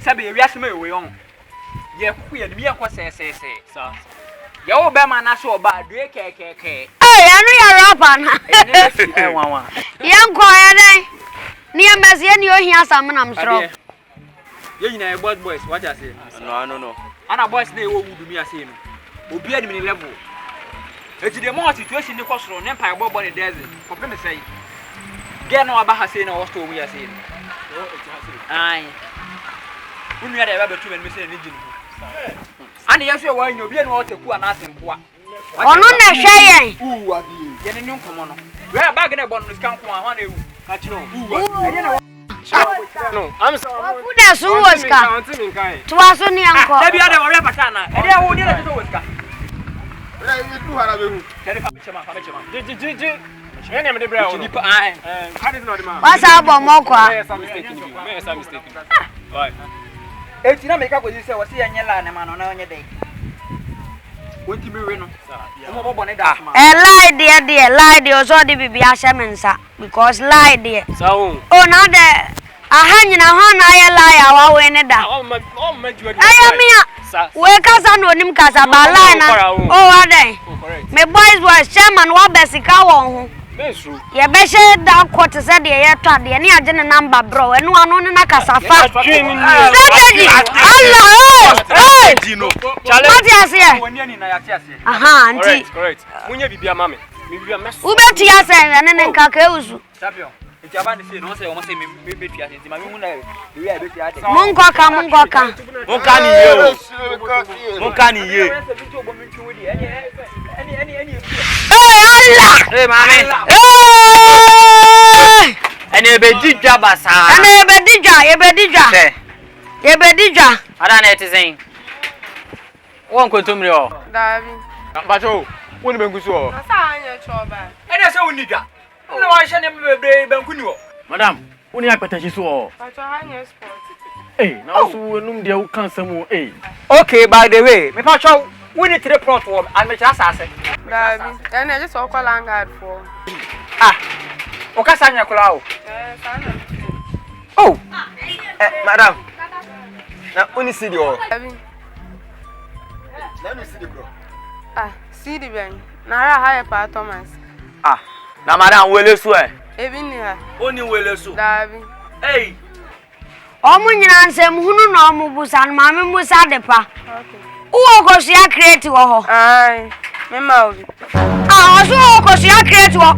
Sabi we aseme we on. Ye ku ye de yakọ se. Sa. Ye wo be ma na so ba do keke. Anu ya rapper na. Wanwa. Ye nko ya den. Ni emesi ye ni ohia sam na msro. Ye nyina boys, what you say? No. Ana boys na e wo wudu mi ase no. Obi adimi ni level. Eti de mo situation ni kwosoro ne mpa egbo ne deze. Kopre me sei. Ge na aba ha sei na wo store mu ya sei. Oh, eti ha sei. Ai. Unu ya de ba betu me sei ni gini. Ani yeso e wa nyo obi na wo teku ana asempoa. Onu na hwe yen. Abi. Ye ne nkomo no. We bag na bon no sika nko a na ewu. Ka kiro. No, I'm sorry. Who da so was ka? Twaso ni anko. Da bia de wo re pata na. E de wo ni na so was ka. You do have a room. Ji. Any of the brown. How did not man? What's up, Amankwah? Some mistake. Right. Eti na make up with you say was here nyela na man on onye day. Won't you be we no? Omo bobo ne da ma. Lie there so the bibi ashemensa because lie there. So. Oh now the ahanyina ho na aye lie awa we ne da. Oh my God. Ayamia. We kasa no nim kasa ba lie na. Oh adan. Me boys chairman wa besika won ho. That's true. Ye be she da court say de ye to de ne age ne number bro enu anu ne na kasa fa. Strategy. Allah. Hey. What you say? Aha, auntie. Correct. Munye bibia mame. Me bibia mess. Ubeti ya say ne nka ka usu. Champion. Eti aba ne say no say o mo say me betua say ma me hu na we ya betua de. Munko ka. Monka ni ye. Allah. Hey mame. Ene be didwa basa. Ene ye be didwa. Ada na etizen. Won kwentomri o. Dabi. Bacho, woni bengusu o. Asa anya choba. Ene say woni dwa. Na wa hye ne bebre banku ni o. Madam, woni akpatachi so o. Bacho anya sport. Na so enum de wo kan samu Okay, by the way, me pa chow woni 3 plot wo and me kira sase. Dabi. Ene just o call angad for. O ka sanya kula o. Sana. Oh. Madam. Na oni see the o. Dabi. Na no see the bro. See the ben. Na ra high pa Thomas. Na madam wele so e. Ebi ni ha. Oni wele so. Dabi. Hey. Omu nyina nsem hunu na omu busa na mame musa de pa. Okay. Uwo ko sia create wo ho. Ai. Me ma obi. Oso ko sia create wo.